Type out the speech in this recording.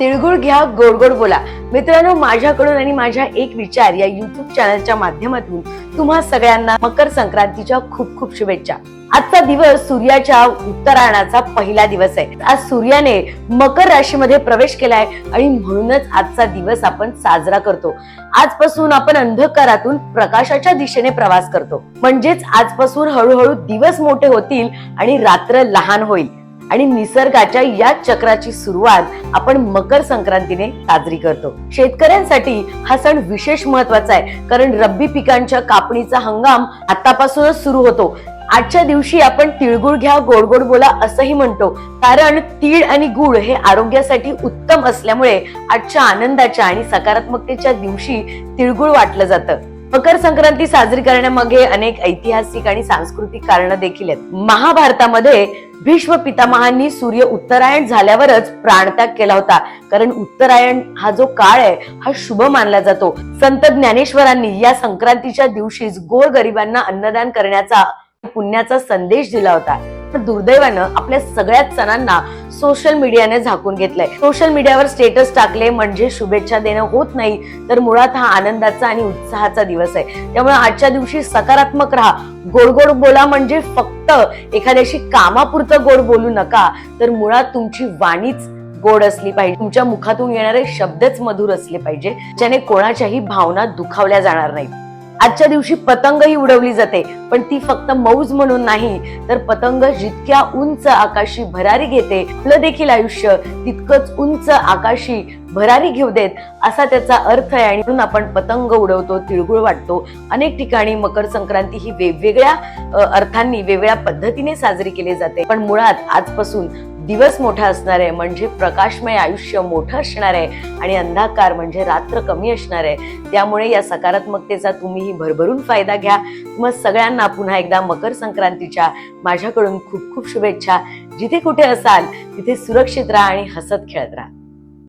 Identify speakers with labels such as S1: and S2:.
S1: तिळगुळ घ्या, गोड गोड बोला. मित्रांनो, माझ्याकडून आणि माझ्या एक विचार या युट्यूब चॅनलच्या माध्यमातून तुम्हा सगळ्यांना मकर संक्रांतीच्या खूप खूप शुभेच्छा. आजचा दिवस सूर्याच्या उत्तरायणाचा पहिला दिवस आहे. आज सूर्याने मकर राशीमध्ये प्रवेश केलाय आणि म्हणूनच आजचा दिवस आपण साजरा करतो. आजपासून आपण अंधकारातून प्रकाशाच्या दिशेने प्रवास करतो. म्हणजेच आजपासून हळूहळू दिवस मोठे होतील आणि रात्र लहान होईल आणि निसर्गाच्या या चक्राची सुरुवात आपण मकर संक्रांतीने साजरी करतो. शेतकऱ्यांसाठी हा सण विशेष महत्वाचा आहे, कारण रब्बी पिकांच्या कापणीचा हंगाम आतापासूनच सुरू होतो. आजच्या दिवशी आपण तिळगुळ घ्या, गोड गोड बोला असंही म्हणतो, कारण तीळ आणि गुळ हे आरोग्यासाठी उत्तम असल्यामुळे आजच्या आनंदाच्या आणि सकारात्मकतेच्या दिवशी तिळगुळ वाटलं जातं. मकर संक्रांती साजरी करण्यामागे अनेक ऐतिहासिक आणि सांस्कृतिक कारण देखील आहेत. महाभारतामध्ये भीष्म पितामहांनी सूर्य उत्तरायण झाल्यावरच प्राणत्याग केला होता, कारण उत्तरायण हा जो काळ आहे हा शुभ मानला जातो. संत ज्ञानेश्वरांनी या संक्रांतीच्या दिवशीच गोरगरिबांना अन्नदान करण्याचा पुण्याचा संदेश दिला होता. दुर्दैवानं आपल्या सगळ्याच सणांना सोशल मीडियाने झाकून घेतलंय. सोशल मीडियावर स्टेटस टाकले म्हणजे शुभेच्छा देणं होत नाही, तर मुळात हा आनंदाचा आणि उत्साहाचा दिवस आहे. त्यामुळे आजच्या दिवशी सकारात्मक राहा. गोड गोड बोला म्हणजे फक्त एखाद्याशी कामापुरतं गोड बोलू नका, तर मुळात तुमची वाणीच गोड असली पाहिजे. तुमच्या मुखातून येणारे शब्दच मधुर असले पाहिजे, ज्याने कोणाच्याही भावना दुखावल्या जाणार नाहीत. आजच्या दिवशी पतंग ही उडवली जाते, पण ती फक्त मौज म्हणून नाही, तर पतंग जितक्या उंच आकाशी भरारी घेते, आपलं देखील आयुष्य तितकंच उंच आकाशी भरारी घेऊ देत, असा त्याचा अर्थ आहे. आणि म्हणून आपण पतंग उडवतो, तिळगुळ वाटतो. अनेक ठिकाणी मकर संक्रांती ही वेगवेगळ्या अर्थांनी, वेगवेगळ्या पद्धतीने साजरी केली जाते. पण मुळात आजपासून दिवस मोठा असणार आहे, म्हणजे प्रकाशमय आयुष्य मोठं असणार आहे आणि अंधकार म्हणजे रात्र कमी असणार आहे. त्यामुळे या सकारात्मकतेचा तुम्हीही भरभरून फायदा घ्या. मग सगळ्यांना पुन्हा एकदा मकर संक्रांतीच्या माझ्याकडून खूप खूप शुभेच्छा. जिथे कुठे असाल तिथे सुरक्षित राहा आणि हसत खेळत राहा.